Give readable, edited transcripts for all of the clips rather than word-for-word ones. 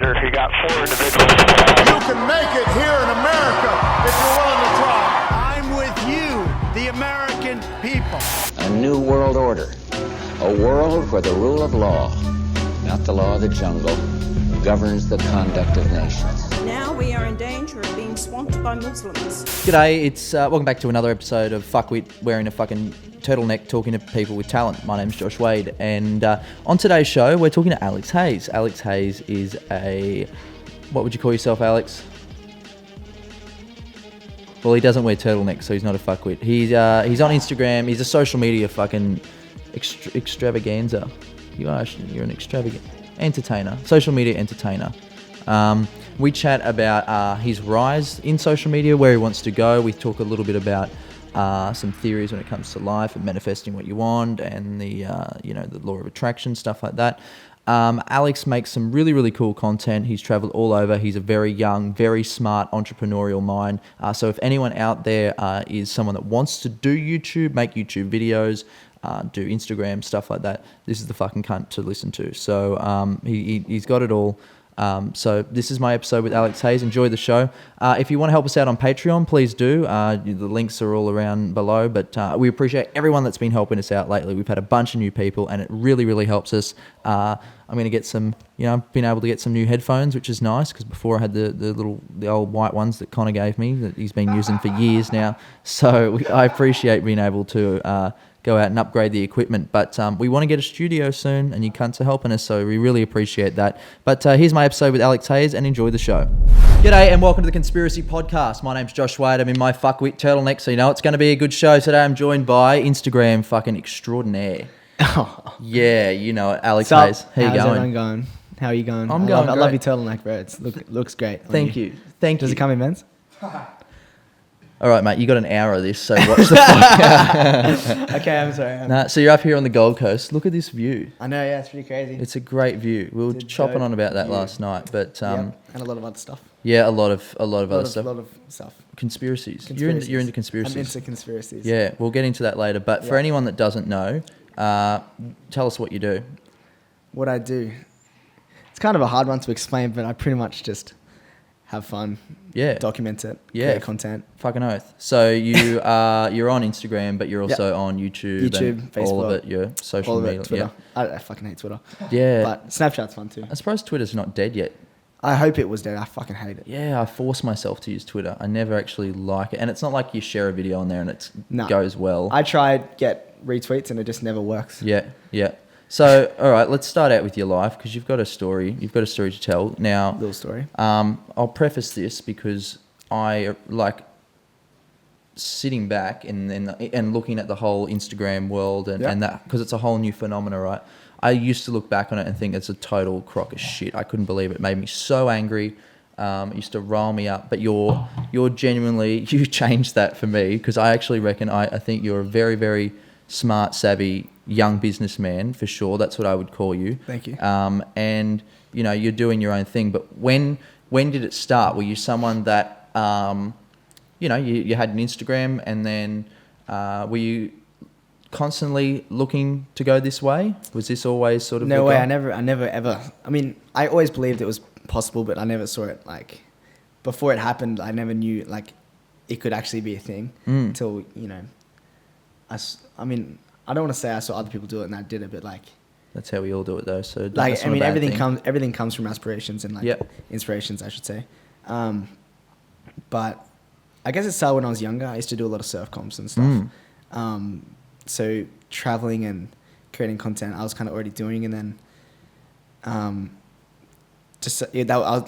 order. He got 4 individuals. You can make it here in America if you're willing to try. I'm with you, the American people. A new world order. A world where the rule of law, not the law of the jungle, governs the conduct of nations. Now we are in danger of being swamped by Muslims. G'day, it's welcome back to another episode of Fuckwit, wearing a fucking turtleneck, talking to people with talent. My name's Josh Wade, and on today's show, we're talking to Alex Hayes. Alex Hayes is what would you call yourself, Alex? Well, he doesn't wear turtlenecks, so he's not a fuckwit. He's on Instagram. He's a social media fucking extravaganza. You're an extravagant entertainer, social media entertainer. We chat about his rise in social media, where he wants to go. We talk a little bit about some theories when it comes to life and manifesting what you want, and the law of attraction, stuff like that. Alex makes some really, really cool content. He's traveled all over. He's a very young, very smart entrepreneurial mind. So if anyone out there is someone that wants to do YouTube, make YouTube videos, do Instagram, stuff like that, this is the fucking cunt to listen to. So he's got it all. So this is my episode with Alex Hayes. Enjoy the show. If you want to help us out on Patreon, please do. The links are all around below, but we appreciate everyone that's been helping us out lately. We've had a bunch of new people, and it really, really helps us. I'm going to get some, I've been able to get some new headphones, which is nice, because before I had the old white ones that Connor gave me that he's been using for years now. So I appreciate being able to go out and upgrade the equipment, but we want to get a studio soon, and you cunts are helping us, so we really appreciate that. But here's my episode with Alex Hayes, and enjoy the show. G'day and welcome to the Cunspiracy podcast. My name's Josh Wade. I'm in my fuckwit turtleneck, so it's going to be a good show today. I'm joined by Instagram fucking extraordinaire. Yeah, you know it, Alex Hayes. How you going? How's everyone going? How are you going? I'm going I great. love your turtleneck, bro. It looks great. Thank you. Does it come in men's? All right, mate, you got an hour of this, so watch the fuck. Okay, I'm sorry. So you're up here on the Gold Coast. Look at this view. I know, yeah, it's pretty crazy. It's a great view. We were chopping on about that last night, but and a lot of other stuff. yeah, a lot of other stuff. A lot of stuff. Conspiracies. You're into conspiracies. I'm into conspiracies. Yeah, we'll get into that later. But for anyone that doesn't know, tell us what you do. What I do. It's kind of a hard one to explain, but I pretty much just have fun. Yeah. Document it. Yeah. Create content. Fucking oath. So you're on Instagram, but you're also on YouTube and Facebook, all of it, your social all of media. it, Twitter. Yeah. I fucking hate Twitter. Yeah. But Snapchat's fun too. I suppose Twitter's not dead yet. I hope it was dead. I fucking hate it. Yeah, I force myself to use Twitter. I never actually like it. And it's not like you share a video on there and it goes well. I tried get retweets and it just never works. Yeah. So, all right, let's start out with your life, because you've got a story. You've got a story to tell. Now, Little story. I'll preface this because I like sitting back and looking at the whole Instagram world and that, because it's a whole new phenomena, right? I used to look back on it and think it's a total crock of shit. I couldn't believe it. It made me so angry. It used to rile me up. But you're genuinely, you changed that for me, because I actually reckon I think you're a very, very smart, savvy young businessman, for sure. That's what I would call you. Thank you. And you're doing your own thing. But when did it start? Were you someone that you had an Instagram, and then were you constantly looking to go this way? Was this always sort of no the way? goal? I never ever. I mean, I always believed it was possible, but I never saw it like before it happened. I never knew like it could actually be a thing until I mean, I don't want to say I saw other people do it and I did it, but like that's how we all do it, though. So like I mean, everything comes from aspirations and like inspirations, I should say. But I guess it started when I was younger. I used to do a lot of surf comps and stuff. So traveling and creating content, I was kind of already doing, and then that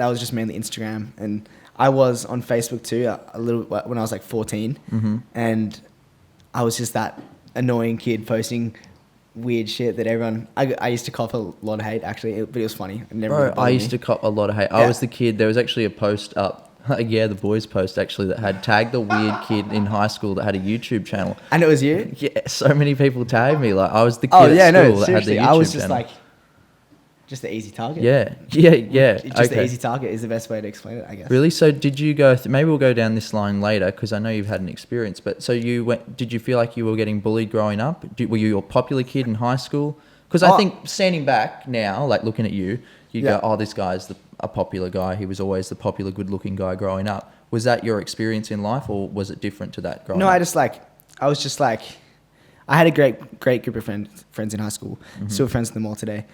was just mainly Instagram, and I was on Facebook too a little when I was like 14, and I was just that annoying kid posting weird shit that everyone. I used to cop a lot of hate actually, but it was funny. I used to cop a lot of hate. I was the kid. There was actually a post up. Yeah, the boys post actually that had tagged the weird kid in high school that had a YouTube channel. And it was you? Yeah, so many people tagged me. Like I was the kid at school that had the YouTube channel. I was just like, just the easy target. Yeah. The easy target is the best way to explain it, I guess. Really? So did you go? Maybe we'll go down this line later, because I know you've had an experience. But so you went? Did you feel like you were getting bullied growing up? Were you a popular kid in high school? Because I think standing back now, like looking at you, You Yeah. go, oh, this guy's a popular guy. He was always the popular, good-looking guy growing up. Was that your experience in life, or was it different to that growing No, up? I was just like, I had a great group of friends in high school. Still friends with them all today.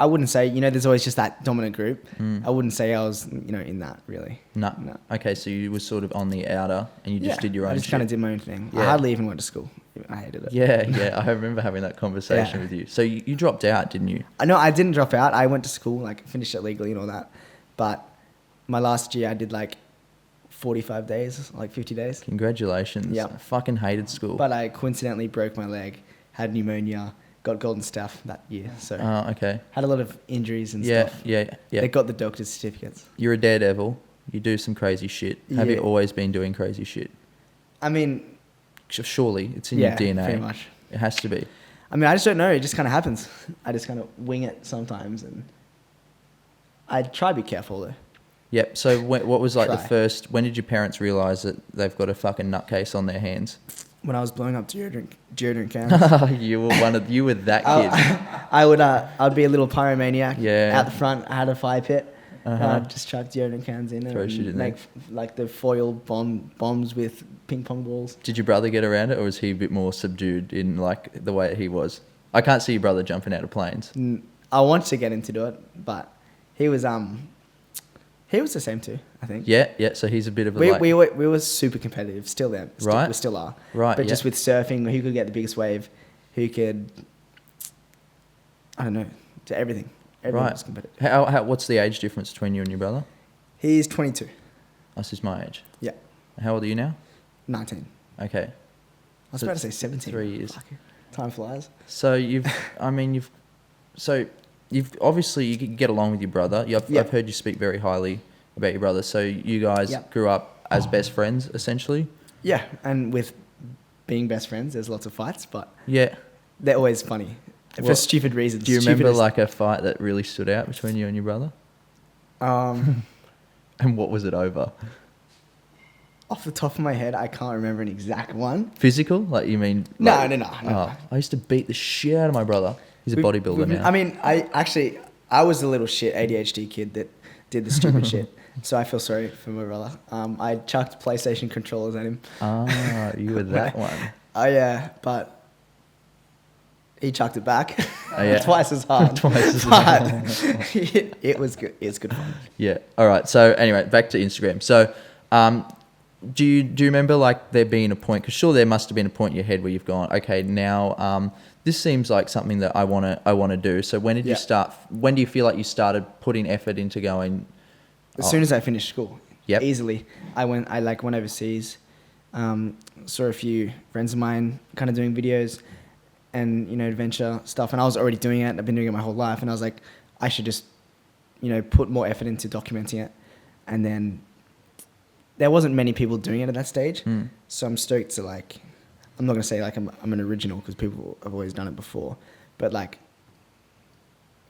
I wouldn't say, there's always just that dominant group. I wouldn't say I was, in that really. No. No. Okay, so you were sort of on the outer, and you just did your own I just shit. kind of did my own thing. Yeah. I hardly even went to school. I hated it. Yeah. I remember having that conversation Yeah. with you. So you dropped out, didn't you? No, I didn't drop out. I went to school, like finished it legally and all that. But my last year, I did like 45 days, like 50 days. Congratulations. Yeah. I fucking hated school. But I coincidentally broke my leg, had pneumonia, got golden staph that year. So Okay. had a lot of injuries and Yeah, stuff. yeah. They got the doctor's certificates. You're a daredevil. You do some crazy shit. Have you Yeah. always been doing crazy shit? I mean, Surely it's in yeah, your DNA. pretty much. It has to be. I mean, I just don't know. It just kind of happens. I just kind of wing it sometimes, and I try to be careful though. Yep. So what was like the Try. first? When did your parents realize that they've got a fucking nutcase on their hands? When I was blowing up deodorant cans, You were that kid. I'd be a little pyromaniac. Yeah. Out the front, I had a fire pit. Uh-huh. I'd just chuck deodorant cans in Throw and shit in there. make like the foil bombs with ping pong balls. Did your brother get around it, or was he a bit more subdued in like the way he was? I can't see your brother jumping out of planes. I wanted to get him to do it, but he was the same too. I think. Yeah. So he's a bit of a We were super competitive. Still there. Right. We still are. Right, But yeah. just with surfing, who could get the biggest wave? Who could? I don't know. To everything. Everyone right. was competitive. What's the age difference between you and your brother? He's 22. That's just my age. Yeah. How old are you now? 19. Okay. I was So about to say it's 17. 3 years. Fuck, time flies. So you've obviously you can get along with your brother. Yep. I've heard you speak very highly about your brother. So you guys Yep. grew up as best friends, essentially. Yeah, and with being best friends, there's lots of fights, but Yeah. they're always funny for What- stupid reasons. Do you remember Stupidest- like a fight that really stood out between you and your brother? And what was it over? Off the top of my head, I can't remember an exact one. Physical? Like you mean? No, like- no. Oh, I used to beat the shit out of my brother. He's a bodybuilder now. I mean, I was the little shit ADHD kid that did the stupid shit. So I feel sorry for my brother. I chucked PlayStation controllers at him. You were that one. Oh yeah, but he chucked it back. Oh, yeah. Twice as hard. Twice as but it was good. It's good fun. Yeah. All right. So anyway, back to Instagram. So, do you remember like there being a point? Because sure, there must have been a point in your head where you've gone, okay, now this seems like something that I wanna do. So when did you Yeah. start? When do you feel like you started putting effort into going? As soon as I finished school, Yep. easily, I went overseas, saw a few friends of mine kind of doing videos and, adventure stuff. And I was already doing it. I've been doing it my whole life. And I was like, I should just, put more effort into documenting it. And then there wasn't many people doing it at that stage. So I'm stoked to I'm not going to say like I'm an original because people have always done it before. But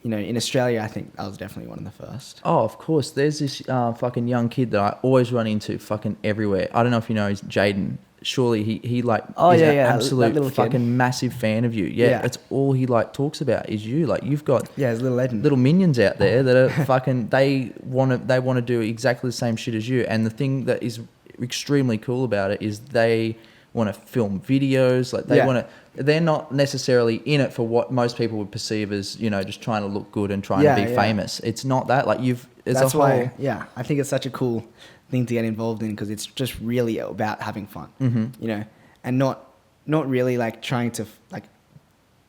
in Australia, I think I was definitely one of the first. Oh, of course. There's this fucking young kid that I always run into fucking everywhere. I don't know if you know, he's Jayden. Surely he like Oh, is yeah, an yeah, that absolute little kid. fucking massive fan of you. Yeah, Yeah. that's all he like talks about is you. Like you've got Yeah, it's a little legend. little minions out there that are fucking they want to do exactly the same shit as you. And the thing that is extremely cool about it is they want to film videos. Like they Yeah. want to. They're not necessarily in it for what most people would perceive as just trying to look good and trying to be famous. It's not that. Like That's why, I think it's such a cool thing to get involved in because it's just really about having fun, and not really like trying to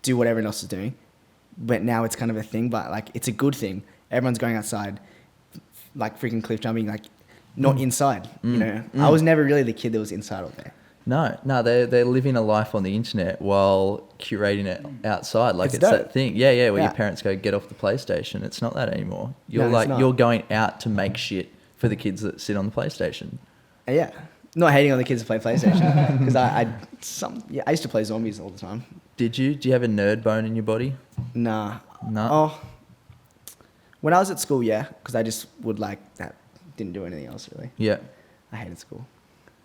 do what everyone else is doing. But now it's kind of a thing, but it's a good thing. Everyone's going outside, freaking cliff jumping, not inside. I was never really the kid that was inside all day. No, they're living a life on the internet while curating it outside. Like it's dope. that thing. Yeah, where Yeah. your parents go get off the PlayStation. It's not that anymore. You're No, it's not. you're going out to make shit for the kids that sit on the PlayStation. Yeah, not hating on the kids that play PlayStation because I used to play zombies all the time. Did you? Do you have a nerd bone in your body? Nah. No. Oh, when I was at school, yeah, because I just would that. Didn't do anything else really. Yeah. I hated school.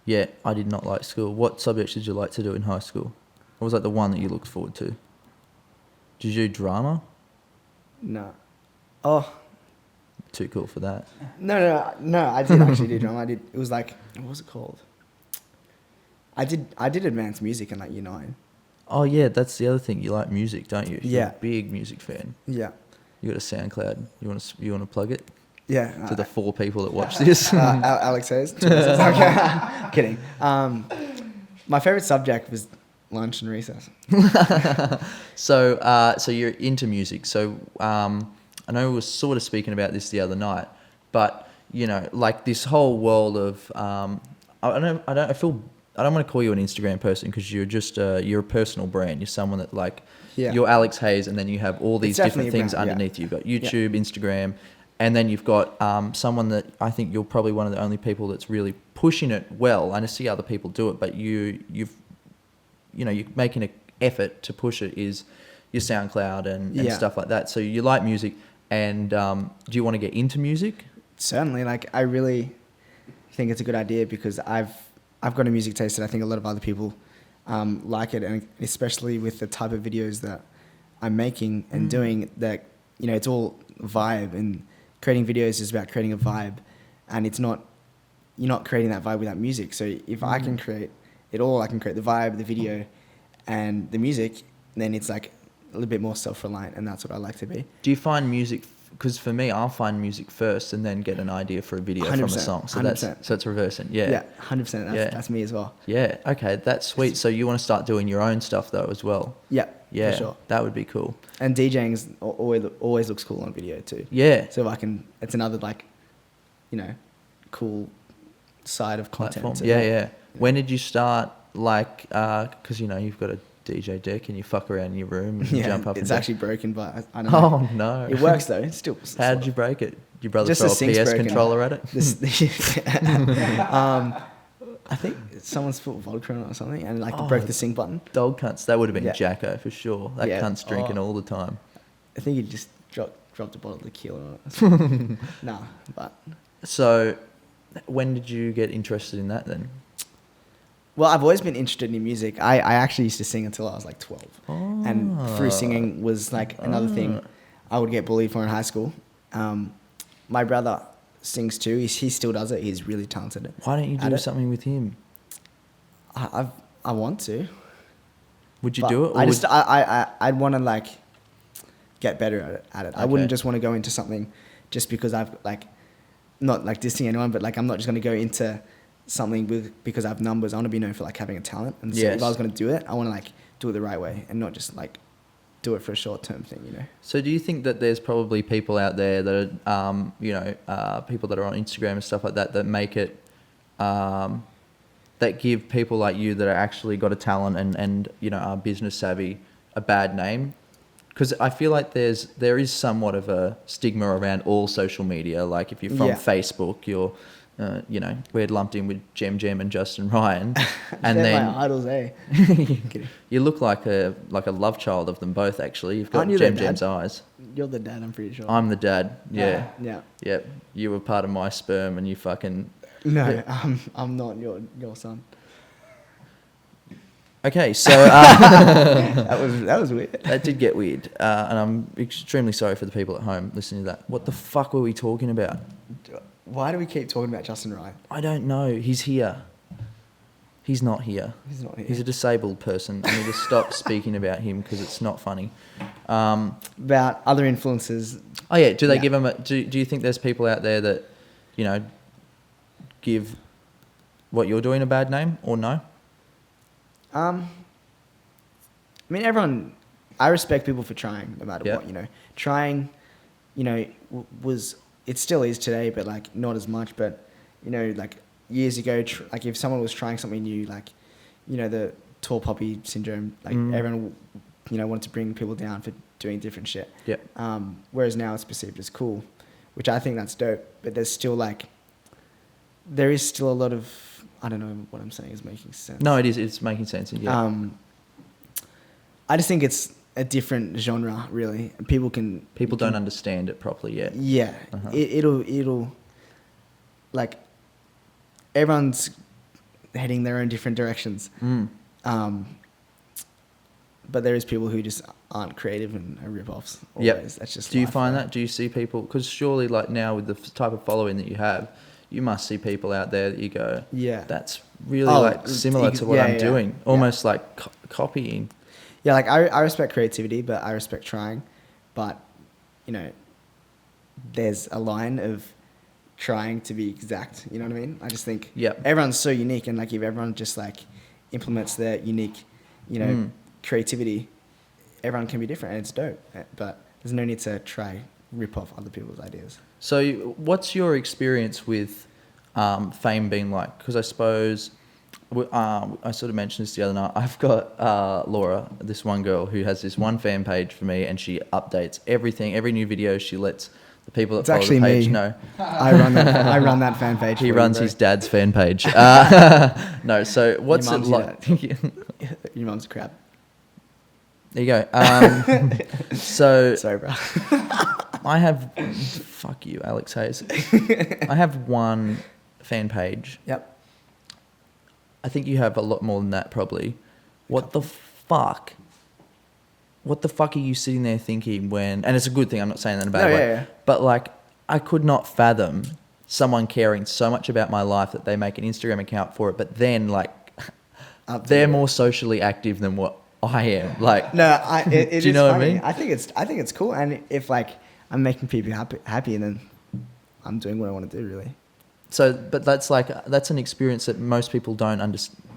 Yeah, I did not like school. What subjects did you like to do in high school? What was the one that you looked forward to? Did you do drama? No. Oh. Too cool for that. No. I did actually do drum. It was like, what was it called? I did advanced music in like year 9. Oh yeah, that's the other thing. You like music, don't you? You're Yeah. a big music fan. Yeah. You got a SoundCloud. You want to plug it Yeah. to the 4 people that watch this? Alex Hayes. Okay. Kidding. My favorite subject was lunch and recess. So you're into music. So I know we were sort of speaking about this the other night, but you know, like this whole world of I don't want to call you an Instagram person because you're just you're a personal brand. You're someone that like you're Alex Hayes, and then you have all these different things underneath you. You've got YouTube, Instagram, and then you've got someone that I think you're probably one of the only people that's really pushing it well. I see other people do it, but you're making an effort to push it is your SoundCloud and stuff like that. So you like music, and do you want to get into music? Certainly. Like, I really think it's a good idea because I've got a music taste that I think a lot of other people like it, and especially with the type of videos that I'm making and doing, that, you know, it's all vibe, and creating videos is about creating a vibe, and you're not creating that vibe without music. So if I can create it all, I can create the vibe, the video, and the music, then it's like a little bit more self-reliant, and that's what I like to be. Do you find music, because for me, I'll find music first and then get an idea for a video from a song. So 100%. So it's reversing. Yeah. 100%. That's me as well. Yeah. Okay. That's sweet. So you want to start doing your own stuff though as well? Yeah. Yeah. For sure. That would be cool. And DJing always looks cool on video too. Yeah. So it's another like, you know, cool side of content. Platform. Yeah. When did you start, like, because you know you've got a DJ deck and you fuck around in your room and you jump up and down? It's actually broken, but I don't know. Oh no. It works though. It's still. How did you break it? Your brother Just throw the a sync's PS broken. controller at it? I think someone's put vodka on it or something, and like broke the sync button. Dog cunts. That would have been Jacko for sure. That Yeah. cunt's drinking all the time. I think he just dropped a bottle of tequila on it. Nah, but. So, when did you get interested in that then? Well, I've always been interested in music. I actually used to sing until I was like 12. And through singing was like another thing I would get bullied for in high school. My brother sings too. He still does it. He's really talented. Why don't you do something with him? I want to. Would you do it? Or I'd want to like get better at it. I wouldn't just want to go into something just because I've like, not like dissing anyone, but like I'm not just going to go into something because I have numbers. I want to be known for like having a talent. And so if I was going to do it, I want to like do it the right way and not just like do it for a short term thing, you know. So do you think that there's probably people out there that are, people that are on Instagram and stuff like that that make it, that give people like you that are actually got a talent and you know are business savvy a bad name? Because I feel like there is somewhat of a stigma around all social media. Like if you're from Facebook, you're we're lumped in with Gem and Justin Ryan, and They're then my idols, eh? you look like a love child of them both. Actually, you've got Aren't you their dad? Gem's eyes. You're the dad, I'm pretty sure. I'm the dad. Yeah. Yeah. Yep. You were part of my sperm, and you fucking. No, I'm not your son. Okay, so That was weird. that did get weird, and I'm extremely sorry for the people at home listening to that. What the fuck were we talking about? Why do we keep talking about Justin Ryan? I don't know. He's here. He's not here. He's not here. He's a disabled person. I need to stop speaking about him because it's not funny. About other influences. Oh yeah, do they give him a? Do you think there's people out there that, you know, give what you're doing a bad name or no? I mean, I respect people for trying, no matter what, you know. Trying, you know, it still is today, but like not as much. But, you know, like years ago, like if someone was trying something new, like, you know, the tall poppy syndrome, like everyone, you know, wanted to bring people down for doing different shit. Yeah. Whereas now it's perceived as cool, which I think that's dope. But there is still a lot of, I don't know what I'm saying is making sense. No, it is. It's making sense. Yeah. I just think it's a different genre, really. People don't understand it properly yet. Yeah. It'll like everyone's heading their own different directions. but there is people who just aren't creative and are rip-offs. Yep. Always. That's just Do you life, find bro. that? Do you see people? Because surely, like now with the type of following that you have, you must see people out there that you go, Yeah. that's really Oh, like similar to what yeah, I'm yeah, doing, yeah. almost like copying. Yeah, like I respect creativity, but I respect trying. But, you know, there's a line of trying to be exact. You know what I mean? I just think Yep. everyone's so unique, and like if everyone just like implements their unique, you know, creativity, everyone can be different, and it's dope. But there's no need to try rip off other people's ideas. So, what's your experience with fame being like? Because I suppose I sort of mentioned this the other night. I've got Laura, this one girl who has this one fan page for me, and she updates everything, every new video. She lets the people that It's follow actually the page me. know. I run that. I run that fan page. He for you, runs bro. his dad's fan page. No, so what's it mum's like? Your mum's crap. There you go. So Sorry, bro. I have, fuck you, Alex Hayes. I have one fan page. Yep. I think you have a lot more than that, probably. What the fuck? What the fuck are you sitting there thinking when? And it's a good thing. I'm not saying that in a bad No, way. yeah, yeah. But like, I could not fathom someone caring so much about my life that they make an Instagram account for it. But then, like, they're more socially active than what I am. Like, No, it do you is know what I funny. mean? I think it's cool, and if like I'm making people happy, then I'm doing what I want to do, really. So, but that's an experience that most people don't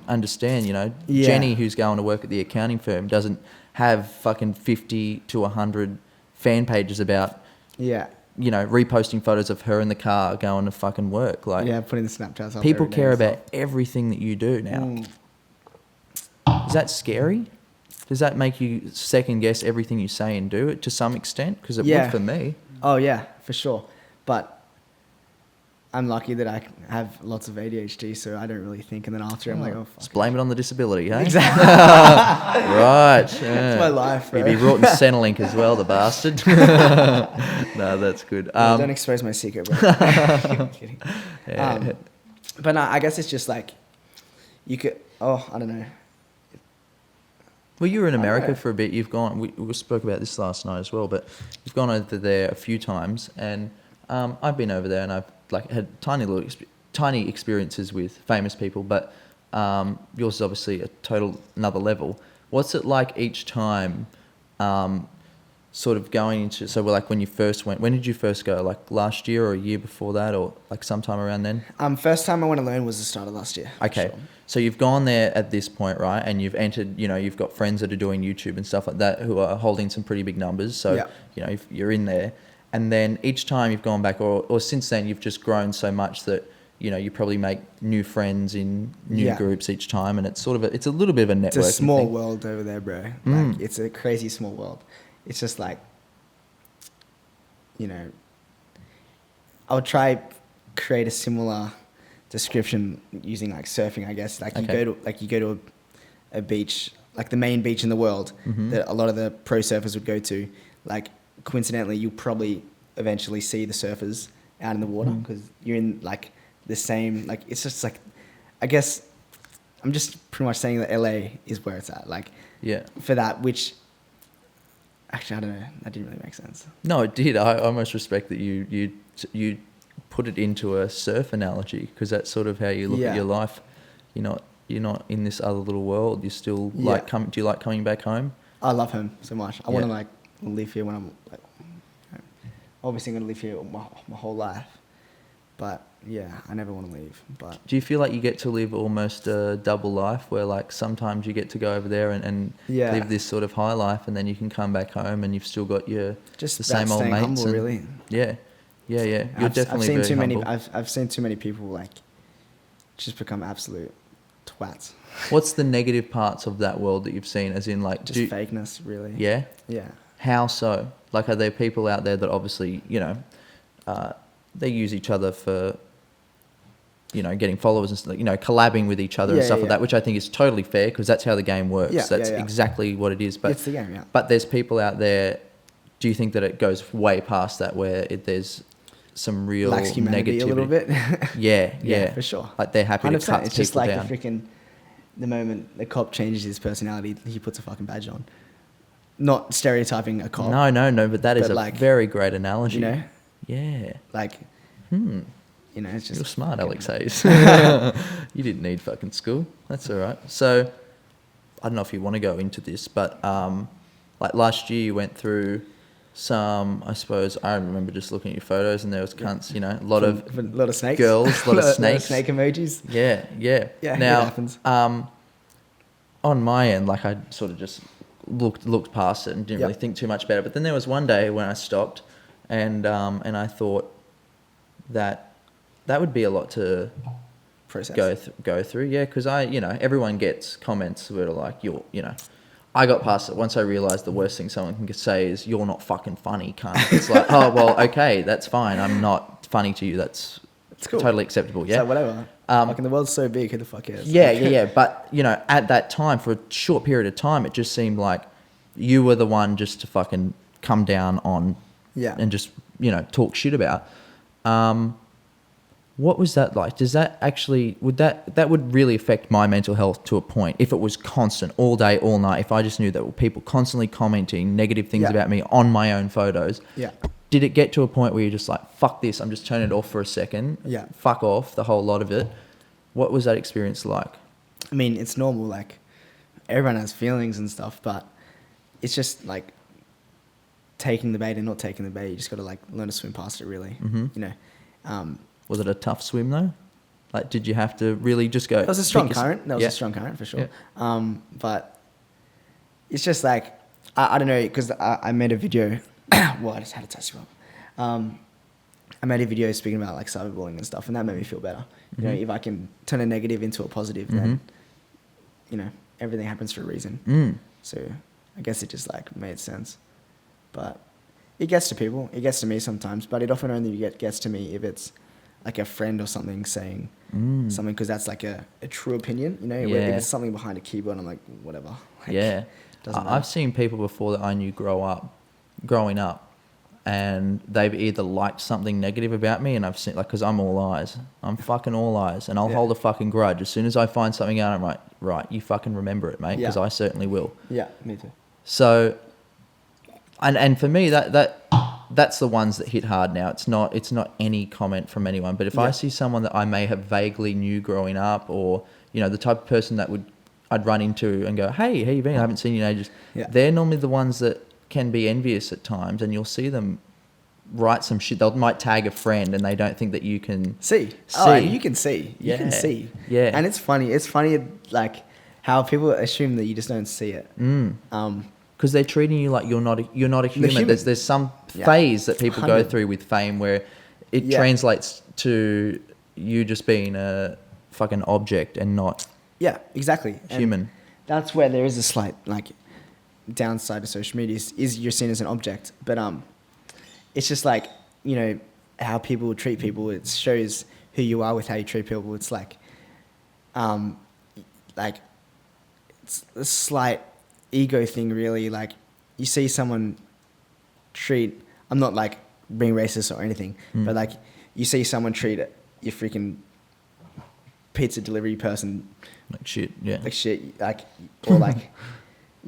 understand, you know. Yeah. Jenny, who's going to work at the accounting firm, doesn't have fucking 50 to 100 fan pages about, Yeah. you know, reposting photos of her in the car going to fucking work. Like, Yeah, putting the Snapchats up. people every day care and about stuff. everything that you do now. Is that scary? Does that make you second guess everything you say and do to some extent? Because it would for me. Oh yeah, for sure. But I'm lucky that I have lots of ADHD, so I don't really think. And then after, I'm like, oh fuck. Just blame it on the disability, hey? Exactly. Right. Yeah. That's my life, bro. He'd be brought in Centrelink as well, the bastard. No, that's good. Don't expose my secret, bro. I'm kidding. Yeah. But no, I guess it's just like you could. Oh, I don't know. Well, you were in I America know. for a bit. You've gone. We spoke about this last night as well, but you've gone over there a few times, and I've been over there, and I've like had tiny experiences with famous people, but yours is obviously a total another level. What's it like each time? Sort of going into, so like when you first went, when did you first go? Like last year or a year before that, or like sometime around then? First time I went alone was the start of last year. for Okay. sure. So you've gone there at this point, right? And you've entered, you know, you've got friends that are doing YouTube and stuff like that who are holding some pretty big numbers. So, Yeah. you know, if you're in there. And then each time you've gone back, or since then, you've just grown so much that, you know, you probably make new friends in new Yeah. groups each time. And it's sort of, it's a little bit of a networking It's a small thing. world over there, bro. Like, it's a crazy small world. It's just like, you know, I would try create a similar description using like surfing, I guess. Like Okay. you go to a beach, like the main beach in the world that a lot of the pro surfers would go to. Like coincidentally, you'll probably eventually see the surfers out in the water because you're in like the same. Like it's just like, I guess I'm just pretty much saying that LA is where it's at. Like Yeah. for that, which actually I don't know, that didn't really make sense. No, it did. I almost respect that you put it into a surf analogy, because that's sort of how you look Yeah. at your life. You're not in this other little world. You're still Yeah. like do you like coming back home? I love home so much. I Yeah. want to like live here when I'm like, obviously I'm gonna live here my whole life. But yeah, I never want to leave. But Do you feel like you get to live almost a double life, where like sometimes you get to go over there and Yeah. live this sort of high life, and then you can come back home and you've still got your just the about same old staying mates? humble, and- really. Yeah. You're definitely seen very too many. humble. I've seen too many people like just become absolute twats. What's the negative parts of that world that you've seen? As in, like, Just fakeness, really. Yeah. Yeah. How so? Like, are there people out there that obviously, you know, they use each other for, you know, getting followers and stuff, you know, collabing with each other and Yeah, stuff yeah, like yeah. that, which I think is totally fair, because that's how the game works. Yeah, That's yeah, yeah. exactly what it is. But It's the game, yeah. But there's people out there. Do you think that it goes way past that, where there's some real Lacks humanity negativity? a little bit. Yeah, Yeah, for sure. Like they're happy to 100%. cut It's just people like down. the freaking the moment the cop changes his personality, he puts a fucking badge on. Not stereotyping a cop. No, but that is But, a like, very great analogy. You know, Yeah. like, Hmm. you know, it's just You're smart, Alex Hayes. You didn't need fucking school. That's all right. So, I don't know if you want to go into this, but like last year you went through some, I suppose, I remember just looking at your photos and there was cunts, you know, a lot of snakes. girls, a lot of snakes. Snake emojis. Yeah. Yeah, Now, it happens. On my end, like I sort of just looked past it and didn't really think too much about it. But then there was one day when I stopped and I thought that would be a lot to Process. go through. Yeah, because everyone gets comments that are like, I got past it once I realised the worst thing someone can say is, you're not fucking funny, cunt. It's like, oh, well, okay, that's fine. I'm not funny to you. That's cool. Totally acceptable, yeah? So whatever. Fucking the world's so big, who the fuck cares? Yeah. But, at that time, for a short period of time, it just seemed like you were the one just to fucking come down on and just, talk shit about. What was that like? Does that actually, that would really affect my mental health to a point if it was constant all day, all night, if I just knew that were people constantly commenting negative things about me on my own photos. Yeah. Did it get to a point where you're just like, fuck this, I'm just turning it off for a second. Yeah. Fuck off, the whole lot of it. What was that experience like? I mean, it's normal, like, everyone has feelings and stuff, but it's just, like, taking the bait and not taking the bait. You just got to, like, learn to swim past it, really. Mm-hmm. Was it a tough swim, though? Like, did you have to really just go... That was a strong current. That was a strong current, for sure. Yeah. But it's just, like, I don't know, because I made a video... well, I just had to touch you up. I made a video speaking about, like, cyberbullying and stuff, and that made me feel better. You know, if I can turn a negative into a positive, then, everything happens for a reason. So I guess it just, like, made sense. But it gets to people. It gets to me sometimes, but it often only gets to me if it's, like, a friend or something saying something, because that's, like, a true opinion, where if it's something behind a keyboard, I'm like, whatever. Like, I've seen people before that I knew growing up, and they've either liked something negative about me, and I've seen, like, because I'm all eyes. I'm fucking all eyes, and I'll hold a fucking grudge. As soon as I find something out, I'm like, right, you fucking remember it, mate, because I certainly will. Yeah, me too. So, and for me, that's the ones that hit hard now. It's not any comment from anyone. But if I see someone that I may have vaguely knew growing up, or, the type of person that I'd run into and go, hey, how you been? I haven't seen you in ages. Yeah. They're normally the ones that can be envious at times, and you'll see them write some shit. They might tag a friend and they don't think that you can see. Oh, you can see. You can see. Yeah. And it's funny, like, how people assume that you just don't see it. Because they're treating you like you're not a human. There's some phase that people go through with fame where it translates to you just being a fucking object and not exactly human. And that's where there is a slight, like, downside to social media is you're seen as an object. But it's just like, how people treat people. It shows who you are with how you treat people. It's like it's a slight ego thing, really. Like, you see someone treat, I'm not, like, being racist or anything, but, like, you see someone treat your freaking pizza delivery person like shit, or like,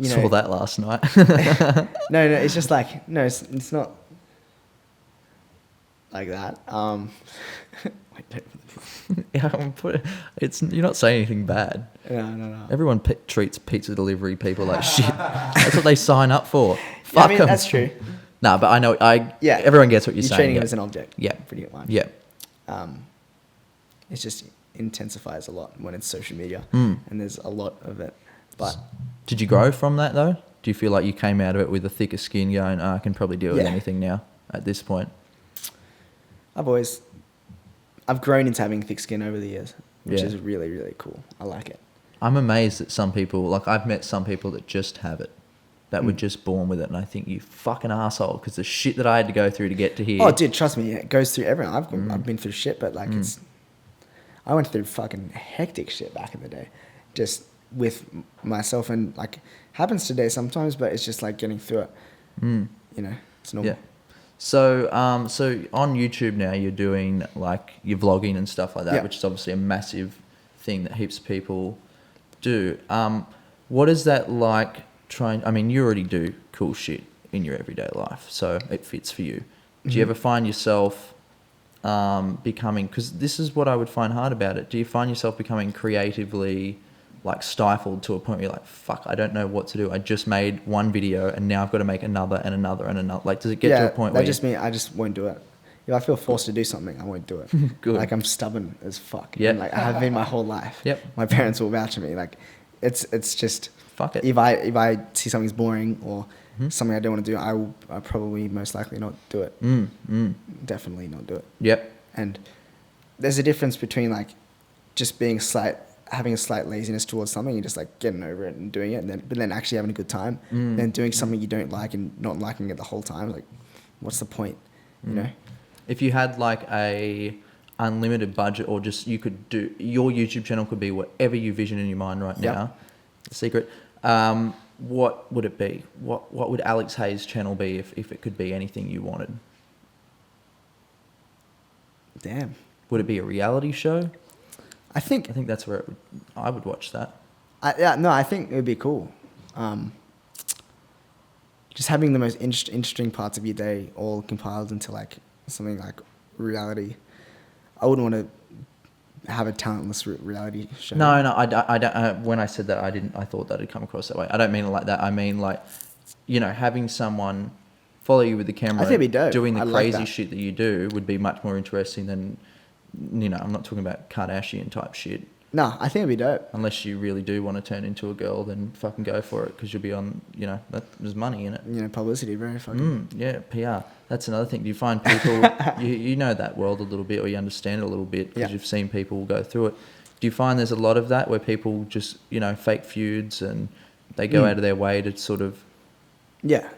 saw that last night. no, it's just like, no, it's not like that. You're not saying anything bad. No. Everyone treats pizza delivery people like shit. That's what they sign up for. Fuck them. That's true. No, but I know. Everyone gets what you're saying. Treating them as an object. Yeah, pretty much. Yeah. It just intensifies a lot when it's social media, and there's a lot of it. But did you grow from that though? Do you feel like you came out of it with a thicker skin, going, I can probably deal with anything now at this point? I've grown into having thick skin over the years, which is really, really cool. I like it. I'm amazed that some people, like, I've met some people that just have it, that were just born with it, and I think, you fucking asshole, because the shit that I had to go through to get to here. Oh, dude, trust me, it goes through everyone. I've been through shit, but, like, I went through fucking hectic shit back in the day, just with myself, and, like, happens today sometimes, but it's just like getting through it. It's normal. Yeah. So on YouTube now, you're doing, like, you're vlogging and stuff like that, which is obviously a massive thing that heaps of people do. What is that like trying? I mean, you already do cool shit in your everyday life, so it fits for you. Do you ever find yourself becoming? Because this is what I would find hard about it. Do you find yourself becoming creatively like stifled to a point where you're like, fuck, I don't know what to do. I just made one video and now I've got to make another and another and another. Like, does it get to a point where that just means I just won't do it. If I feel forced to do something, I won't do it. Good. Like, I'm stubborn as fuck. Yeah. And, like, I have been my whole life. Yep. My parents will vouch for me. Like, it's just fuck it. If I see something's boring or something I don't want to do, I'll probably most likely not do it. Definitely not do it. Yep. And there's a difference between like just having a slight laziness towards something and just like getting over it and doing it, but then actually having a good time. Then doing something you don't like and not liking it the whole time. Like, what's the point? You know? If you had like a unlimited budget, or just you could do, your YouTube channel could be whatever you vision in your mind right now. Secret. What would it be? What would Alex Hayes' channel be if it could be anything you wanted? Damn. Would it be a reality show? I think that's where I would watch that. I think it would be cool. Just having the most interesting parts of your day all compiled into like something like reality. I wouldn't want to have a talentless reality show. No, I don't. When I said that, I thought that it'd come across that way. I don't mean it like that. I mean like, having someone follow you with the camera, I think it'd be dope. doing the I'd like crazy that. shit that you do would be much more interesting than, I'm not talking about Kardashian type shit. No, I think it'd be dope. Unless you really do want to turn into a girl, then fucking go for it, because you'll be on, there's money in it. Publicity, very fucking. Yeah, PR. That's another thing. Do you find people, you know that world a little bit, or you understand it a little bit because you've seen people go through it. Do you find there's a lot of that where people just, fake feuds and they go out of their way to sort of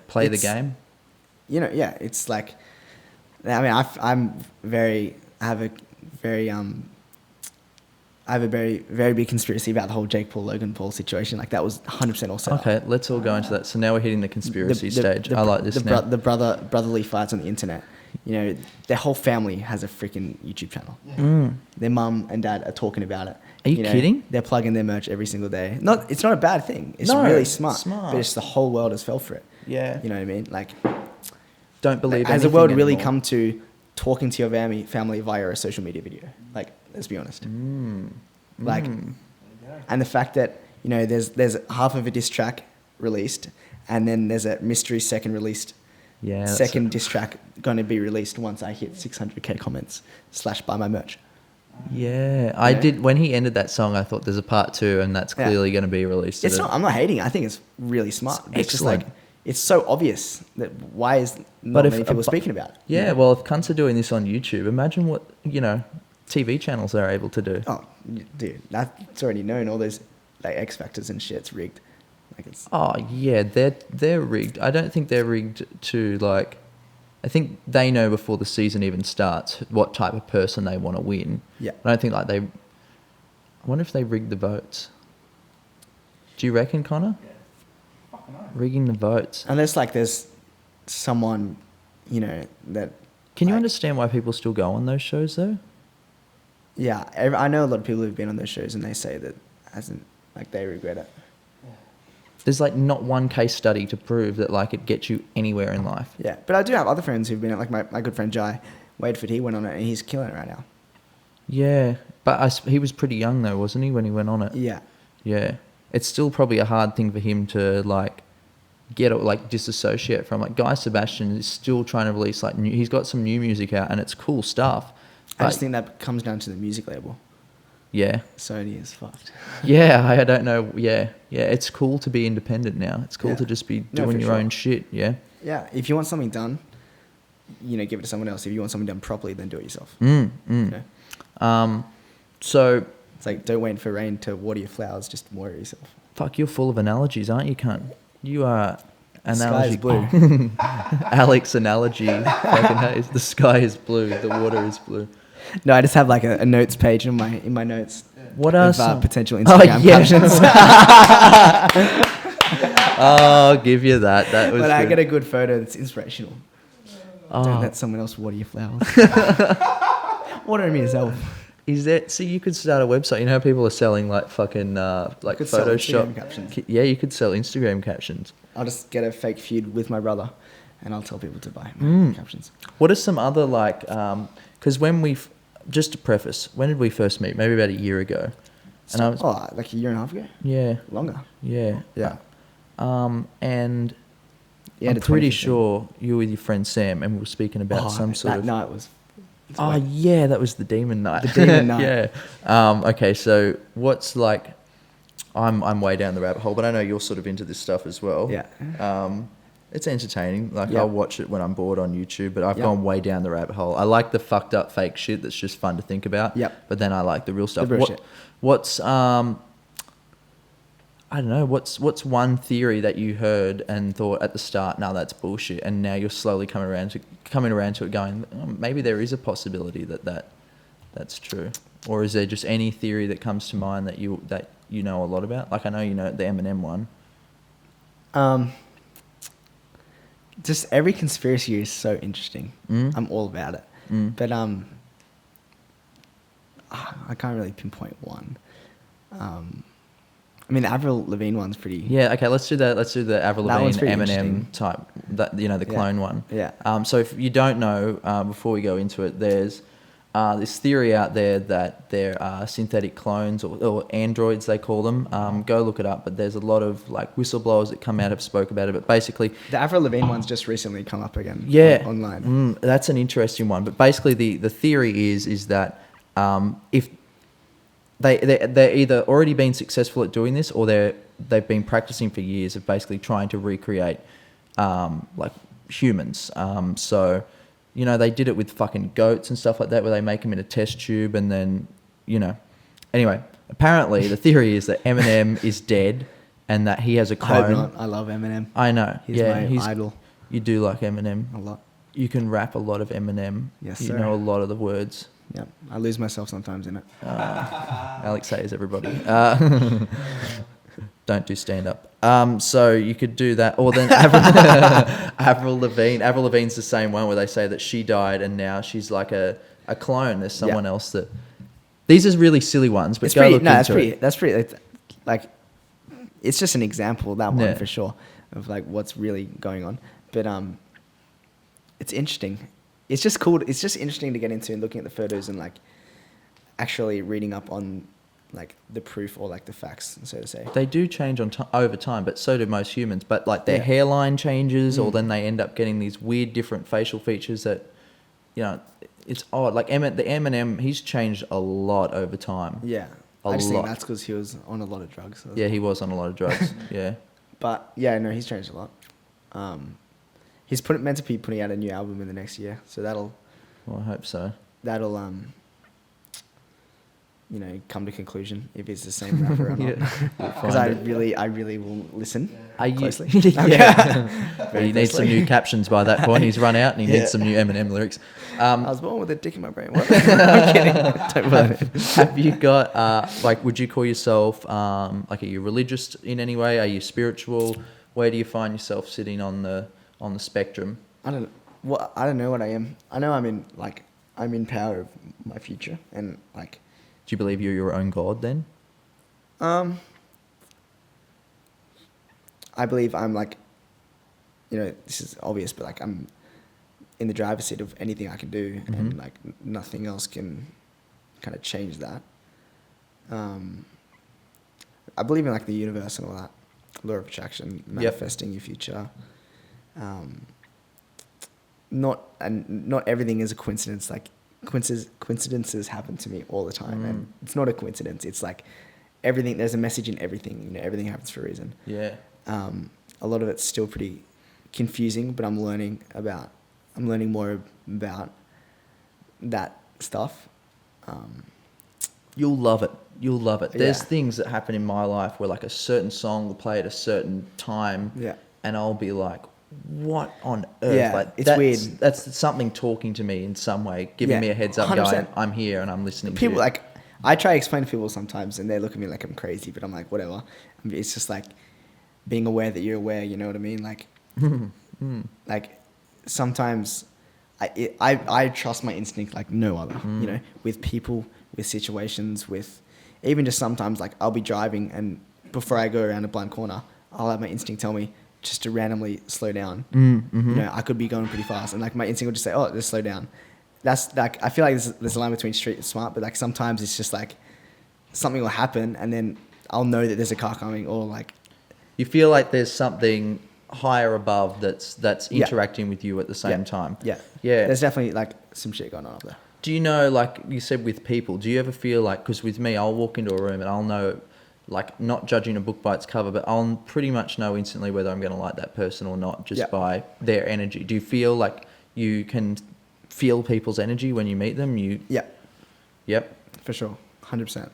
play the game? It's like, I mean, I have a very big conspiracy about the whole Jake Paul, Logan Paul situation. Like, that was 100% all set up. Okay, let's all go into that. So now we're hitting the conspiracy stage. I like this now. The brotherly fights on the internet. Their whole family has a freaking YouTube channel. Their mum and dad are talking about it. Are you kidding? They're plugging their merch every single day. It's not a bad thing. It's really smart. But it's the whole world has fell for it. Yeah. You know what I mean? Like, don't believe has the world really anymore. come to talking to your family via a social media video? Like, let's be honest. Like, and the fact that there's half of a diss track released, and then there's a mystery second diss track going to be released once I hit 600k comments / buy my merch. Yeah, I did. When he ended that song, I thought there's a part 2, and that's clearly going to be released. It's not. I'm not hating. I think it's really smart. It's just like, it's so obvious that why is not many people speaking about it? Yeah, well, if cunts are doing this on YouTube, imagine what TV channels are able to do. Oh, dude, that's already known. All those like X Factors and shit's rigged. Like, it's. Oh yeah, they're rigged. I don't think they're rigged to like. I think they know before the season even starts what type of person they want to win. Yeah. I don't think like they. I wonder if they rigged the votes. Do you reckon, Connor? Yeah. Rigging the votes. Unless like there's someone, that. Can you understand why people still go on those shows though? Yeah, I know a lot of people who've been on those shows and they say that they regret it. There's like not one case study to prove that like it gets you anywhere in life. Yeah, but I do have other friends who've been on, like my good friend Jai Waetford. He went on it and he's killing it right now. Yeah, but he was pretty young though, wasn't he, when he went on it? Yeah. Yeah, it's still probably a hard thing for him to like disassociate from. Like Guy Sebastian is still trying to release like he's got some new music out and it's cool stuff. I just think that comes down to the music label. Yeah. Sony is fucked. Yeah, I don't know. Yeah, it's cool to be independent now. It's cool to just be doing your own shit. Yeah. Yeah, if you want something done, give it to someone else. If you want something done properly, then do it yourself. So it's like, don't wait for rain to water your flowers. Just water yourself. Fuck, you're full of analogies, aren't you, cunt? You are analogy. The sky is blue. Alex analogy. Fucking Hayes. The sky is blue. The water is blue. No, I just have like a notes page in my notes. What are some potential Instagram captions? I'll give you that. That was. But I good. get a good photo that's inspirational. Oh. Don't let someone else water your flowers. Watering me yourself. Is that so? You could start a website. You know how people are selling like fucking like could sell Photoshop Instagram captions. Yeah, you could sell Instagram captions. I'll just get a fake feud with my brother, and I'll tell people to buy my captions. What are some other like? Because when just to preface, when did we first meet? Maybe about a year ago. And I was, Like a year and a half ago? yeah, Longer. yeah, Yeah. and Yeah, I'm to pretty 2015. sure you were with your friend Sam, and we were speaking about some sort that of. night was. Oh yeah, that was the demon night. The demon night. Yeah. Okay, so what's like? I'm way down the rabbit hole, but I know you're sort of into this stuff as well. Yeah. It's entertaining. Like Yep. I'll watch it when I'm bored on YouTube, but I've Yep. gone way down the rabbit hole. I like the fucked up fake shit that's just fun to think about. Yep. But then I like the real stuff. real shit. What's I don't know. What's one theory that you heard and thought at the start, no, that's bullshit, and now you're slowly coming around to it, going, oh, maybe there is a possibility that's true, or is there just any theory that comes to mind that you know a lot about? Like I know you know the Eminem one. Just every conspiracy is so interesting. I'm all about it. But I can't really pinpoint one. I mean, the Avril Lavigne one's pretty. Yeah, okay, let's do that. Let's do the Avril That one's Lavigne pretty Eminem interesting. type, that the clone one. Yeah. So if you don't know, before we go into it, there's this theory out there that there are synthetic clones or androids, they call them. Go look it up. But there's a lot of like whistleblowers that come out have spoke about it. But basically, The Avril Lavigne one's just recently come up again. yeah, Online. that's an interesting one. But basically, the theory is that if they're either already been successful at doing this, or they've been practicing for years of basically trying to recreate like humans. So, you know, they did it with fucking goats and stuff like that, where they make them in a test tube and then, you know. Anyway, apparently the theory is that Eminem is dead and that he has a I hope clone. not. I love Eminem. I know. He's my idol. You do like Eminem. A lot. You can rap a lot of Eminem. Yes, you sir. know a lot of the words. Yeah. I lose myself sometimes in it. Alex Hayes, everybody. Don't do stand up. So you could do that, or then Avril Lavigne. Avril Lavigne's the same one where they say that she died and now she's like a clone. There's someone else that. These are really silly ones, but It's go pretty. look No, into that's it. pretty. Like, it's just an example, that one Yeah. for sure, of like what's really going on. But it's interesting. It's just cool. It's just interesting to get into and looking at the photos and like actually reading up on like the proof or like the facts, so to say. They do change over time, but so do most humans. But like their Yeah. hairline changes, or then they end up getting these weird different facial features that, you know, it's odd. Like the Eminem, he's changed a lot over time. Yeah. A I just lot. think that's because he was on a lot of drugs. Yeah, he was on a lot of drugs. Yeah. But yeah, no, he's changed a lot. He's meant to be putting out a new album in the next year, so that'll Well, I hope so. you know, come to conclusion if he's the same rapper or not. Yeah. Because I really will listen Are you? closely. Yeah. Very He needs some closely. new captions by that point. He's run out and he Yeah. needs some new Eminem lyrics. I was born with a dick in my brain. What? I'm kidding. Don't believe it. Have you got like? Would you call yourself like? Are you religious in any way? Are you spiritual? Where do you find yourself sitting on the spectrum? I don't know what I am. I know I'm in power of my future, and like Do you believe you're your own god then? I believe I'm like, you know, this is obvious, but like I'm in the driver's seat of anything I can do, and like nothing else can kind of change that. I believe in like the universe and all that, law of attraction, manifesting your future. Not everything is a coincidence. Like coincidences happen to me all the time, and it's not a coincidence. It's like everything. There's a message in everything. You know, everything happens for a reason. Yeah. A lot of it's still pretty confusing, but I'm learning more about that stuff. You'll love it. You'll love it. There's Yeah. things that happen in my life where like a certain song will play at a certain time, Yeah. and I'll be like, "What on earth?" Yeah, like, it's that's, weird. That's something talking to me in some way, giving Yeah, me a heads up, 100%. going, "I'm here and I'm listening." People to you. like, I try to explain to people sometimes, and they look at me like I'm crazy, but I'm like, whatever. It's just like being aware that you're aware. You know what I mean? Like, like sometimes I trust my instinct like no other, you know, with people, with situations, with even just sometimes like I'll be driving and before I go around a blind corner, I'll have my instinct tell me just to randomly slow down. You know, I could be going pretty fast and like my instinct will just say, oh, just slow down. That's like, I feel like there's a line between street and smart, but like sometimes it's just like something will happen and then I'll know that there's a car coming or like. You feel like there's something higher above that's interacting with you at the same time. Yeah. Yeah. There's definitely like some shit going on up there. Do you know, like you said with people, do you ever feel like, because with me, I'll walk into a room and I'll know, like not judging a book by its cover, but I'll pretty much know instantly whether I'm going to like that person or not just by their energy. Do you feel like you can feel people's energy when you meet them? Yep. For sure. 100%.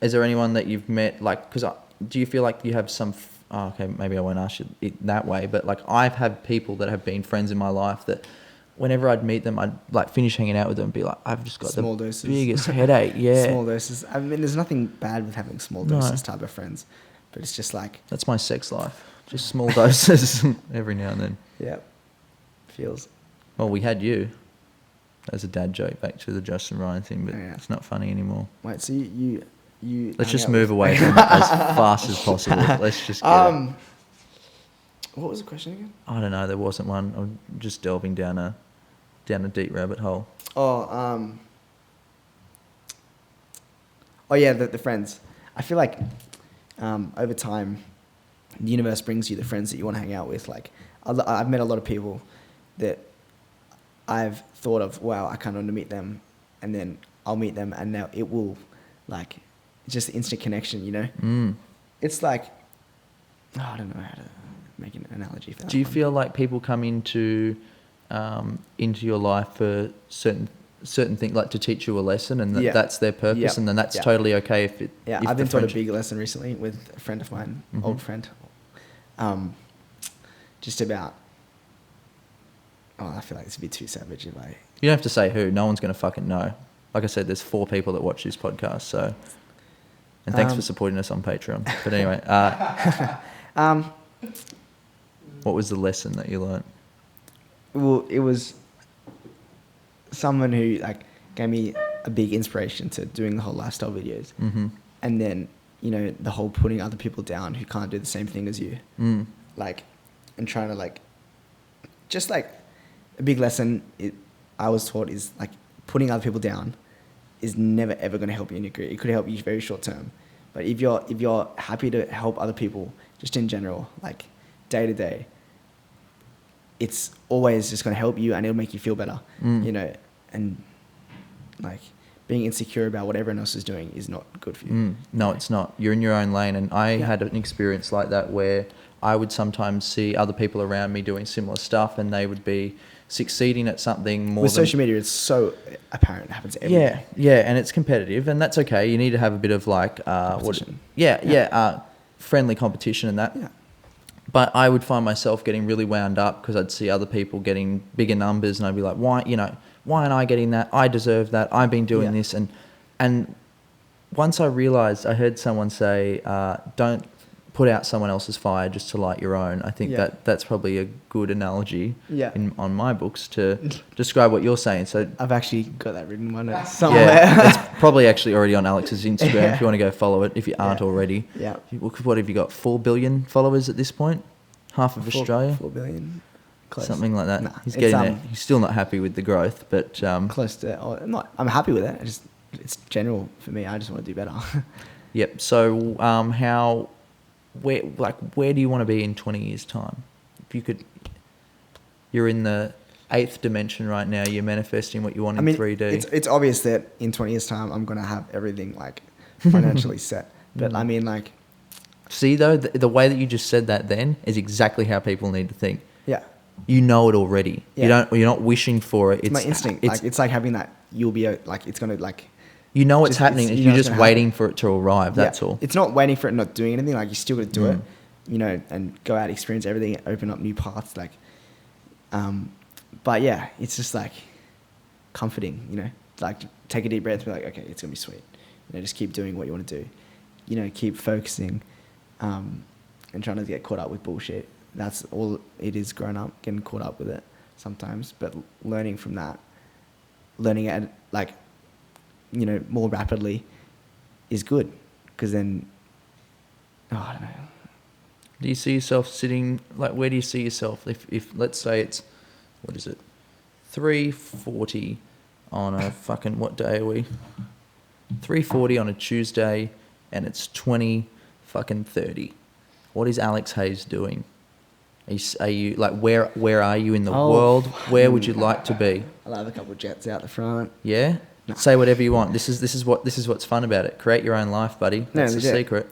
Is there anyone that you've met, like, because do you feel like you have some, okay, maybe I won't ask you it that way, but like I've had people that have been friends in my life that whenever I'd meet them, I'd like finish hanging out with them and be like, I've just got small the doses. biggest headache. Yeah. Small doses. I mean, there's nothing bad with having small doses type of friends, but it's just like. That's my sex life. Just small doses every now and then. Yeah. Feels. Well, we had you. As a dad joke back to the Justin Ryan thing, but it's not funny anymore. Wait, so you Let's just move away from it as fast as possible. Let's just get it. What was the question again? I don't know. There wasn't one. I'm just delving down a deep rabbit hole. Oh yeah, the friends. I feel like over time, the universe brings you the friends that you want to hang out with. Like I've met a lot of people that I've thought of, wow, I kind of want to meet them, and then I'll meet them, and now it will, like, just instant connection, you know? It's like, I don't know how to make an analogy for that. Do you feel like people come into your life for certain things, like to teach you a lesson, and that's their purpose, and then that's totally okay if it. Yeah, if I've been taught a big lesson recently with a friend of mine, old friend, just about. Oh, I feel like this would be too savage if I. You don't have to say who. No one's going to fucking know. Like I said, there's 4 people that watch this podcast, so. And thanks for supporting us on Patreon. But anyway, what was the lesson that you learnt? Well, it was someone who like gave me a big inspiration to doing the whole lifestyle videos, and then you know the whole putting other people down who can't do the same thing as you, like, and trying to like, just like. A big lesson I was taught is like putting other people down is never ever going to help you in your career. It could help you very short term, but if you're happy to help other people just in general, like day to day, it's always just going to help you and it'll make you feel better, you know. And like being insecure about what everyone else is doing is not good for you. No, it's not. You're in your own lane, and I had an experience like that where I would sometimes see other people around me doing similar stuff, and they would be succeeding at something more with than... social media, it's so apparent. It happens everywhere. Yeah, and it's competitive, and that's okay. You need to have a bit of like friendly competition and that. Yeah. But I would find myself getting really wound up because I'd see other people getting bigger numbers, and I'd be like, why aren't I getting that? I deserve that. I've been doing this, and once I realized, I heard someone say, don't put out someone else's fire just to light your own. I think that's probably a good analogy on my books to describe what you're saying. So I've actually got that written one somewhere. Yeah, it's probably actually already on Alex's Instagram if you want to go follow it, if you aren't already. Yeah. What have you got, 4 billion followers at this point? Half of Australia? 4 billion. Close. Something like that. Nah, he's getting there. He's still not happy with the growth, but... close to... I'm happy with it. It's general for me. I just want to do better. Yep. So where do you want to be in 20 years' time? If you could... You're in the 8th dimension right now. You're manifesting what you want in 3D. It's obvious that in 20 years' time, I'm going to have everything like financially set. But I mean, like... See, though, the way that you just said that then is exactly how people need to think. Yeah. You know it already. Yeah. You're not wishing for it. It's my instinct. It's like having that. You'll be like it's gonna like. You know it's happening. You're just waiting for it to arrive. That's all. It's not waiting for it, not doing anything. Like you still got to do it, you know, and go out, experience everything, open up new paths. Like, but yeah, it's just like comforting. You know, like take a deep breath, be like, okay, it's gonna be sweet. You know, just keep doing what you want to do. You know, keep focusing, and trying to get caught up with bullshit. That's all it is. Grown up, getting caught up with it. sometimes, but learning from that, learning at like, you know, more rapidly is good, because then, I don't know. Do you see yourself sitting, like, where do you see yourself if let's say it's, what is it, 3:40 on a fucking, what day are we? 3:40 on a Tuesday, and it's 20:30. What is Alex Hayes doing? Are you like, where are you in the world? Where would you like to be? I'll have a couple of jets out the front. Yeah? No. Say whatever you want. This is what's fun about it. Create your own life, buddy. That's the secret.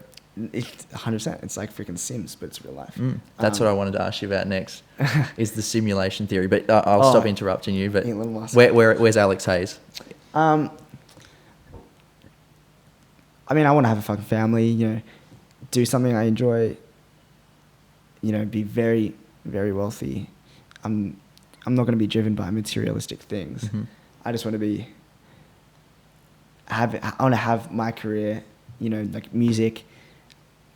It's 100%. It's like freaking Sims, but it's real life. That's what I wanted to ask you about next, is the simulation theory. But I'll stop interrupting you. But Elon Musk. where's Alex Hayes? I mean, I want to have a fucking family, you know, do something I enjoy, you know, be very, very wealthy. I'm not going to be driven by materialistic things. Mm-hmm. I just want to I want to have my career, you know, like music,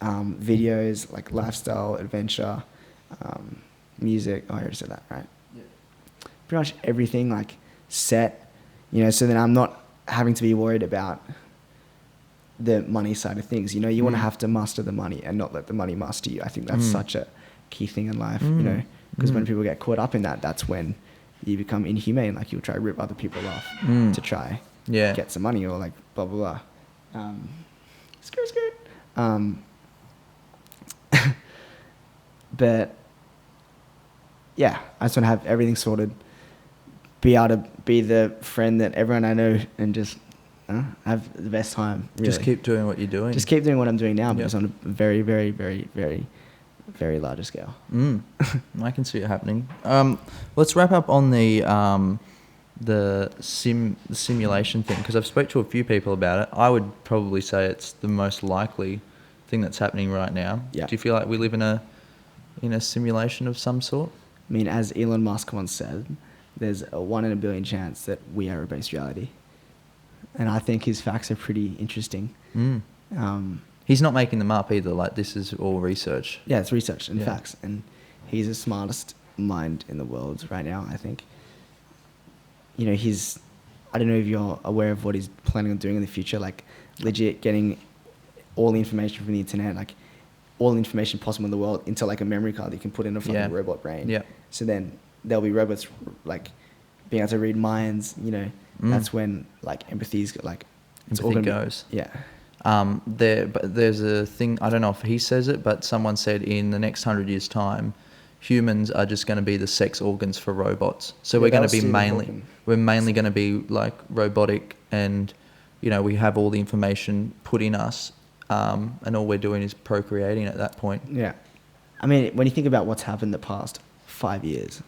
videos, like lifestyle, adventure, music. Oh, I already said that, right? Yeah. Pretty much everything like set, you know, so then I'm not having to be worried about the money side of things. You know, you want to have to master the money and not let the money master you. I think that's such a key thing in life, you know, because when people get caught up in that, that's when you become inhumane. Like you'll try to rip other people off to try get some money, or like blah, blah, blah. Skirt. But yeah, I just want to have everything sorted, be able to be the friend that everyone I know, and just have the best time. Really. Just keep doing what you're doing. Just keep doing what I'm doing now, but it's on a very, very, very, very, very larger scale. I can see it happening. Let's wrap up on the simulation thing, because I've spoke to a few people about it. I would probably say it's the most likely thing that's happening right now. Yeah. Do you feel like we live in a simulation of some sort? I mean, as Elon Musk once said, there's a 1 in a billion chance that we are a base reality. And I think his facts are pretty interesting. He's not making them up either. Like, this is all research. Yeah, it's research and facts. And he's the smartest mind in the world right now, I think. You know, I don't know if you're aware of what he's planning on doing in the future, like legit getting all the information from the internet, like all the information possible in the world into like a memory card that you can put in a fucking robot brain. Yeah. So then there'll be robots like being able to read minds, you know. That's when like empathy's like it's all goes. Yeah. But there's a thing, I don't know if he says it, but someone said in the next 100 years' time, humans are just going to be the sex organs for robots. So we're going to be mainly going to be like robotic, and you know, we have all the information put in us, and all we're doing is procreating at that point. Yeah. I mean, when you think about what's happened the past 5 years,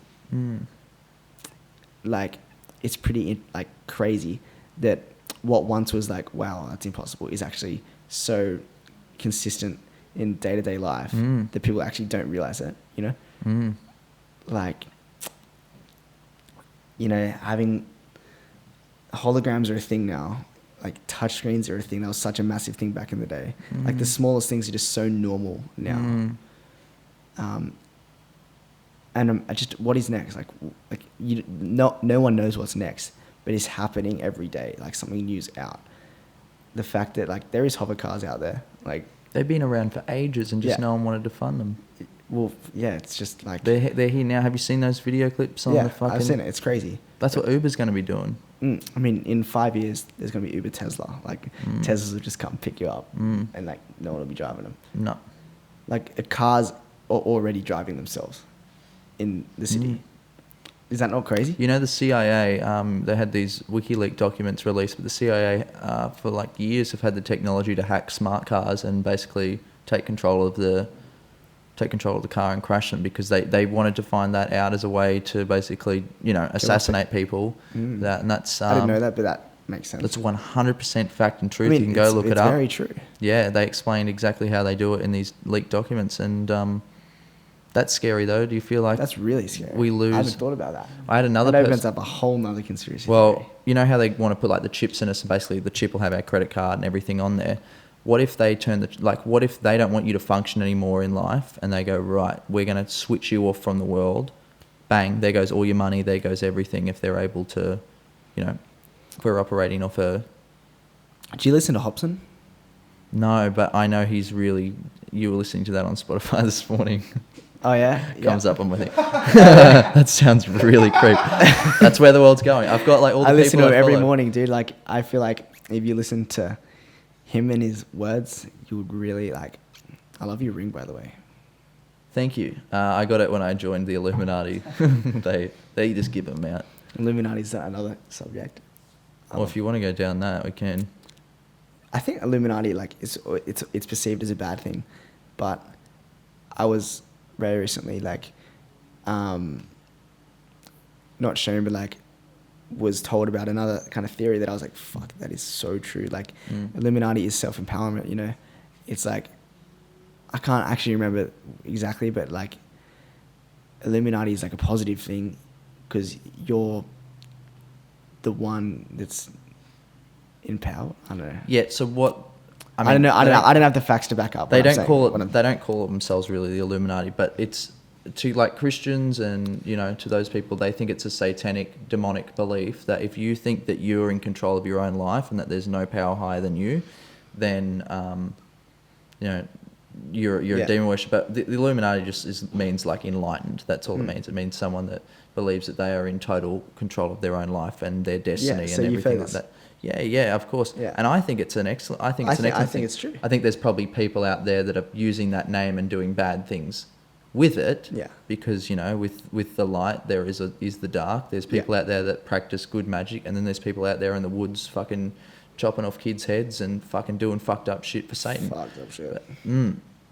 like it's pretty like crazy that what once was like, wow, that's impossible, is actually so consistent in day-to-day life that people actually don't realize it, you know? Like, you know, having holograms are a thing now. Like touchscreens are a thing. That was such a massive thing back in the day. Like the smallest things are just so normal now. And just what is next? Like no one knows what's next, but it's happening every day. Like something new's out. The fact that like there is hover cars out there, like they've been around for ages, and just no one wanted to fund them. Well, yeah, it's just like they're here now. Have you seen those video clips on the fucking? I've seen it. It's crazy. That's what Uber's going to be doing. I mean, in 5 years, there's going to be Uber Tesla. Like Teslas will just come pick you up, and like no one will be driving them. No. Like cars are already driving themselves in the city. Is that not crazy? You know, the CIA, they had these WikiLeaks documents released, but the CIA for like years have had the technology to hack smart cars and basically take control of the car and crash them, because they wanted to find that out as a way to basically, you know, assassinate people. That's I didn't know that, but that makes sense. That's 100% fact and truth. I mean, you can go look it up. It's very true. Yeah, they explained exactly how they do it in these leaked documents, and that's scary though. Do you feel like that's really scary? We lose. I haven't thought about that. I had another. That opens up a whole nother conspiracy. Well, theory. You know how they want to put like the chips in us, and basically the chip will have our credit card and everything on there. What if they what if they don't want you to function anymore in life, and they go, right, we're going to switch you off from the world, bang, there goes all your money, there goes everything. If they're able to, you know, if we're operating off a. Do you listen to Hobson? No, but I know he's really. You were listening to that on Spotify this morning. Oh yeah, Comes up on my thing. That sounds really creep. That's where the world's going. I've got like all the I listen people to it I every follow. morning, dude. Like I feel like if you listen to him and his words, you would really like. I love your ring, by the way. Thank you. I got it when I joined the Illuminati. they just give them out. Illuminati's another subject. Well, if you want to go down that, we can. I think Illuminati, like, it's perceived as a bad thing, but I was very recently, like, not shown, but like, was told about another kind of theory that I was like, fuck, that is so true. Like, Illuminati is self-empowerment, you know? It's like, I can't actually remember exactly, but like, Illuminati is like a positive thing because you're the one that's in power. I don't know. Yeah. So what? I don't know. I don't have the facts to back up. They what I'm don't call saying. it. They don't call themselves really the Illuminati, but it's to like Christians and to those people. They think it's a satanic, demonic belief that if you think that you're in control of your own life and that there's no power higher than you, then you're a demon worshiper. The Illuminati just means like enlightened. That's all it means. It means someone that believes that they are in total control of their own life and their destiny so and you everything feel like this? that. Yeah, of course. Yeah. And I think it's an excellent. I think it's it's true. I think there's probably people out there that are using that name and doing bad things with it. Yeah. Because with the light there is the dark. There's people out there that practice good magic, and then there's people out there in the woods fucking chopping off kids' heads and fucking doing fucked up shit for Satan. Fucked up shit.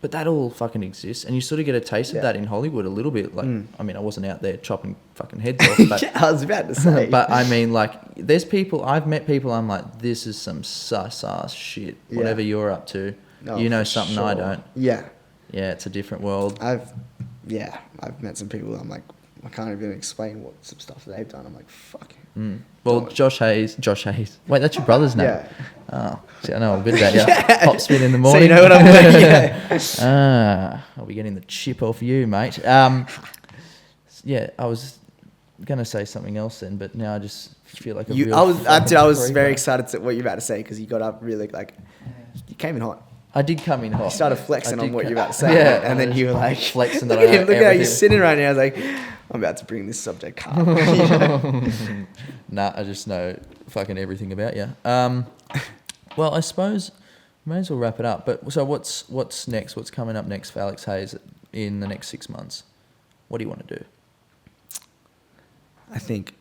But that all fucking exists, and you sort of get a taste of that in Hollywood a little bit. Like, I mean, I wasn't out there chopping fucking heads off, but Yeah, I was about to say. but I mean, like, there's people I've met people. I'm like, this is some sus ass shit. Whatever you're up to, No, you know for something I sure. don't. Yeah. Yeah, it's a different world. I've met some people. I'm like, I can't even explain what some stuff they've done. I'm like, fuck. Well, Josh Hayes. Wait, that's your brother's name. Yeah. Oh, see, I know a bit about you. Pop spin in the So morning. you know what I'm like? Yeah. I'll be getting the chip off you, mate. Yeah, I was gonna say something else then, but now I just feel like I was very excited. excited to what you're about to say because you got up really like, you came in hot. I did come in hot. You started flexing I on did what come- you're about to say. Yeah, And then you were like, flexing look that at him, look at how everything. he's sitting right now. I was like, I'm about to bring this subject up. You know? Nah, I just know fucking everything about you. Well, I suppose we may as well wrap it up. But so what's next? What's coming up next for Alex Hayes in the next 6 months? What do you want to do? I think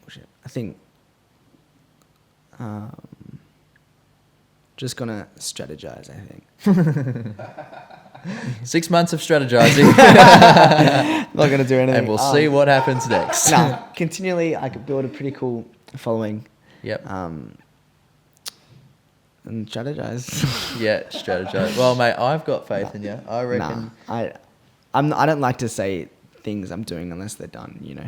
just gonna strategize, I think. 6 months of strategizing, Not gonna do anything. and we'll see what happens next. Nah, continually, I could build a pretty cool following. Yep. And strategize. Yeah, strategize. Well, mate, I've got faith in you. I reckon. Nah, I don't like to say things I'm doing unless they're done. You know.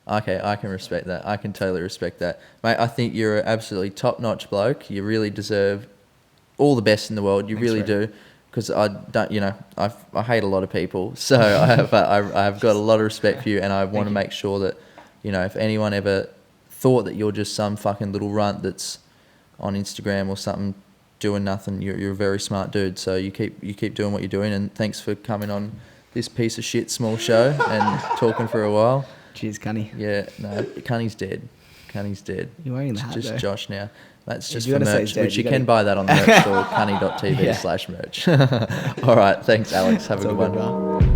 Okay, I can respect that. I can totally respect that. Mate, I think you're an absolutely top-notch bloke. You really deserve all the best in the world. You Thanks, really bro. do. Because I don't, I hate a lot of people. So I've got a lot of respect for you, and I want to make sure that, if anyone ever thought that you're just some fucking little runt that's on Instagram or something doing nothing, you're a very smart dude. So you keep doing what you're doing, and thanks for coming on this piece of shit small show and talking for a while. Cheers, Cunny. Yeah, no, Cunny's dead. Cunny's dead. You're wearing the It's hat, just though. Josh now. That's just you for gotta say merch, he's dead, which you you can gotta- buy that on the merch store, cunny.tv/merch. All right, thanks, Alex. Have a It's good all one. good, bro.